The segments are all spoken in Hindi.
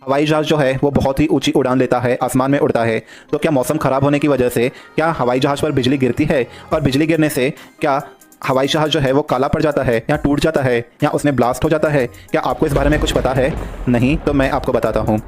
हवाई जहाज़ जो है वो बहुत ही ऊंची उड़ान लेता है, आसमान में उड़ता है। तो क्या मौसम ख़राब होने की वजह से क्या हवाई जहाज़ पर बिजली गिरती है, और बिजली गिरने से क्या हवाई जहाज़ जो है वो काला पड़ जाता है या टूट जाता है या उसमें ब्लास्ट हो जाता है? क्या आपको इस बारे में कुछ पता है? नहीं तो मैं आपको बताता हूँ।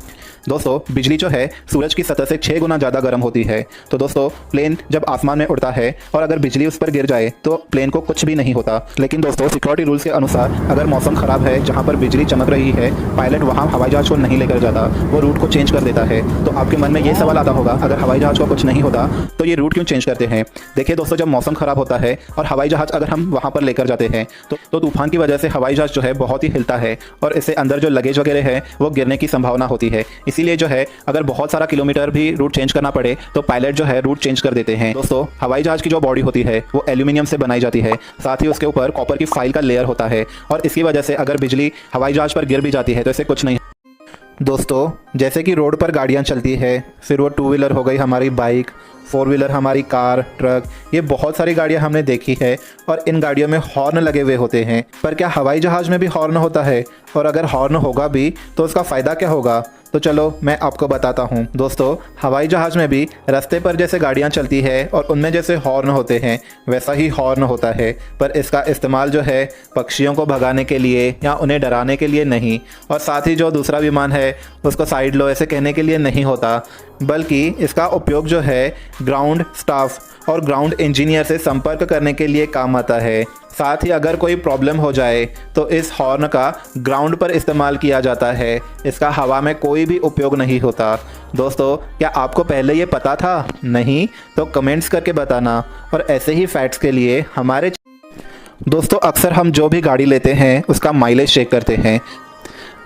दोस्तों, बिजली जो है सूरज की सतह से 6 गुना ज़्यादा गर्म होती है। तो दोस्तों, प्लेन जब आसमान में उड़ता है और अगर बिजली उस पर गिर जाए तो प्लेन को कुछ भी नहीं होता। लेकिन दोस्तों, सिक्योरिटी रूल्स के अनुसार अगर मौसम ख़राब है, जहाँ पर बिजली चमक रही है, पायलट वहाँ हवाई जहाज़ को नहीं लेकर जाता, वो रूट को चेंज कर देता है। तो आपके मन में ये सवाल आता होगा, अगर हवाई जहाज़ को कुछ नहीं होता तो ये रूट क्यों चेंज करते हैं? देखिए दोस्तों, जब मौसम ख़राब होता है और हवाई जहाज़ अगर हम वहाँ पर लेकर जाते हैं तो तूफान की वजह से हवाई जहाज़ जो है बहुत ही हिलता है और इससे अंदर जो लगेज वगैरह है वो गिरने की संभावना होती है। इसीलिए जो है अगर बहुत सारा किलोमीटर भी रूट चेंज करना पड़े तो पायलट जो है रूट चेंज कर देते हैं। दोस्तों, हवाई जहाज़ की जो बॉडी होती है वो एल्यूमिनियम से बनाई जाती है, साथ ही उसके ऊपर कॉपर की फाइल का लेयर होता है, और इसकी वजह से अगर बिजली हवाई जहाज़ पर गिर भी जाती है तो इससे कुछ नहीं। दोस्तों, जैसे कि रोड पर गाड़ियाँ चलती है, फिर वो 2 व्हीलर हो गई, हमारी बाइक, 4 व्हीलर हमारी कार, ट्रक, ये बहुत सारी गाड़ियाँ हमने देखी है और इन गाड़ियों में हॉर्न लगे हुए होते हैं। पर क्या हवाई जहाज़ में भी हॉर्न होता है? और अगर हॉर्न होगा भी तो उसका फ़ायदा क्या होगा? तो चलो मैं आपको बताता हूँ। दोस्तों, हवाई जहाज़ में भी रास्ते पर जैसे गाड़ियाँ चलती है और उनमें जैसे हॉर्न होते हैं वैसा ही हॉर्न होता है, पर इसका इस्तेमाल जो है पक्षियों को भगाने के लिए या उन्हें डराने के लिए नहीं, और साथ ही जो दूसरा विमान है उसको साइड लो ऐसे कहने के लिए नहीं होता, बल्कि इसका उपयोग जो है ग्राउंड स्टाफ और ग्राउंड इंजीनियर से संपर्क करने के लिए काम आता है। साथ ही अगर कोई प्रॉब्लम हो जाए तो इस हॉर्न का ग्राउंड पर इस्तेमाल किया जाता है, इसका हवा में कोई भी उपयोग नहीं होता। दोस्तों, क्या आपको पहले ये पता था? नहीं तो कमेंट्स करके बताना, और ऐसे ही फैक्ट्स के लिए हमारे दोस्तों, अक्सर हम जो भी गाड़ी लेते हैं उसका माइलेज चेक करते हैं।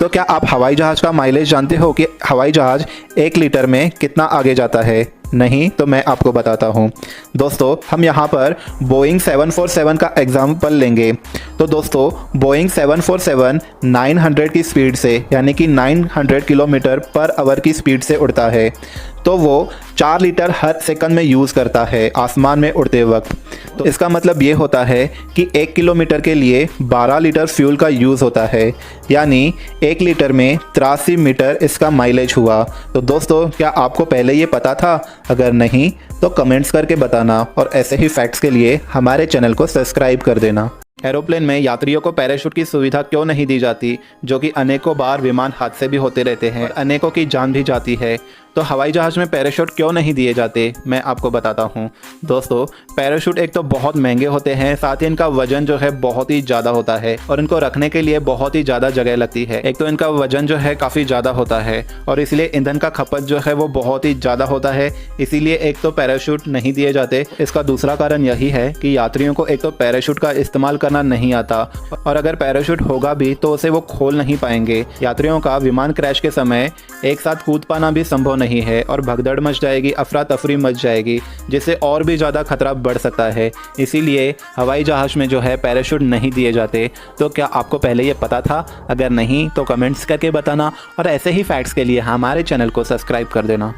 तो क्या आप हवाई जहाज़ का माइलेज जानते हो कि हवाई जहाज़ 1 लीटर में कितना आगे जाता है? नहीं तो मैं आपको बताता हूँ। दोस्तों, हम यहाँ पर बोइंग 747 का एग्जाम्पल लेंगे। तो दोस्तों, बोइंग 747 900 की स्पीड से, यानी कि 900 किलोमीटर पर आवर की स्पीड से उड़ता है। तो वो 4 लीटर हर सेकंड में यूज़ करता है आसमान में उड़ते वक्त। तो इसका मतलब ये होता है कि 1 किलोमीटर के लिए 12 लीटर फ्यूल का यूज़ होता है, यानी 1 लीटर में 83 मीटर इसका माइलेज हुआ। तो दोस्तों, क्या आपको पहले ये पता था? अगर नहीं तो कमेंट्स करके बताना, और ऐसे ही फैक्ट्स के लिए हमारे चैनल को सब्सक्राइब कर देना। एरोप्लेन में यात्रियों को पैराशूट की सुविधा क्यों नहीं दी जाती, जो कि अनेकों बार विमान हादसे भी होते रहते हैं, अनेकों की जान भी जाती है? तो हवाई जहाज़ में पैराशूट क्यों नहीं दिए जाते, मैं आपको बताता हूँ। दोस्तों, पैराशूट एक तो बहुत महंगे होते हैं, साथ ही इनका वजन जो है बहुत ही ज़्यादा होता है और इनको रखने के लिए बहुत ही ज़्यादा जगह लगती है। एक तो इनका वजन जो है काफ़ी ज़्यादा होता है और इसलिए ईंधन का खपत जो है वो बहुत ही ज़्यादा होता है, इसीलिए एक तो पैराशूट नहीं दिए जाते। इसका दूसरा कारण यही है कि यात्रियों को एक तो पैराशूट का इस्तेमाल करना नहीं आता, और अगर पैराशूट होगा भी तो उसे वो खोल नहीं पाएंगे। यात्रियों का विमान क्रैश के समय एक साथ कूद पाना भी संभव नहीं है और भगदड़ मच जाएगी, अफरा तफरी मच जाएगी, जिससे और भी ज़्यादा खतरा बढ़ सकता है। इसीलिए हवाई जहाज़ में जो है पैराशूट नहीं दिए जाते। तो क्या आपको पहले ये पता था? अगर नहीं तो कमेंट्स करके बताना, और ऐसे ही फैक्ट्स के लिए हमारे चैनल को सब्सक्राइब कर देना।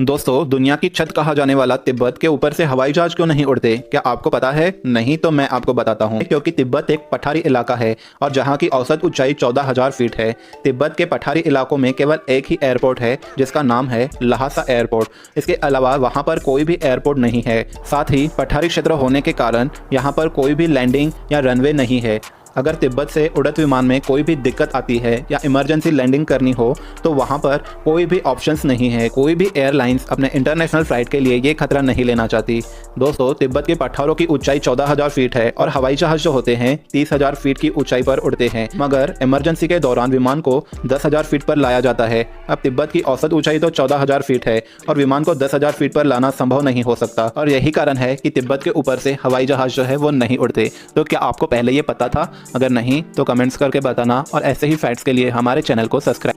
दोस्तों, दुनिया की छत कहा जाने वाला तिब्बत के ऊपर से हवाई जहाज क्यों नहीं उड़ते, क्या आपको पता है? नहीं तो मैं आपको बताता हूँ। क्योंकि तिब्बत एक पठारी इलाका है और जहाँ की औसत ऊंचाई 14,000 फीट है। तिब्बत के पठारी इलाकों में केवल एक ही एयरपोर्ट है, जिसका नाम है लहासा एयरपोर्ट। इसके अलावा वहाँ पर कोई भी एयरपोर्ट नहीं है। साथ ही पठारी क्षेत्र होने के कारण यहाँ पर कोई भी लैंडिंग या रनवे नहीं है। अगर तिब्बत से उड़त विमान में कोई भी दिक्कत आती है या इमरजेंसी लैंडिंग करनी हो तो वहाँ पर कोई भी ऑप्शंस नहीं है। कोई भी एयरलाइंस अपने इंटरनेशनल फ्लाइट के लिए ये खतरा नहीं लेना चाहती। दोस्तों, तिब्बत के पठारों की ऊंचाई 14,000 फीट है और हवाई जहाज जो होते हैं 30,000 फीट की ऊंचाई पर उड़ते हैं, मगर इमरजेंसी के दौरान विमान को 10,000 फीट पर लाया जाता है। अब तिब्बत की औसत ऊंचाई तो 14,000 फीट है और विमान को 10,000 फीट पर लाना संभव नहीं हो सकता, और यही कारण है कि तिब्बत के ऊपर से हवाई जहाज जो है वो नहीं उड़ते। तो क्या आपको पहले ये पता था? अगर नहीं तो कमेंट्स करके बताना, और ऐसे ही फैक्ट्स के लिए हमारे चैनल को सब्सक्राइब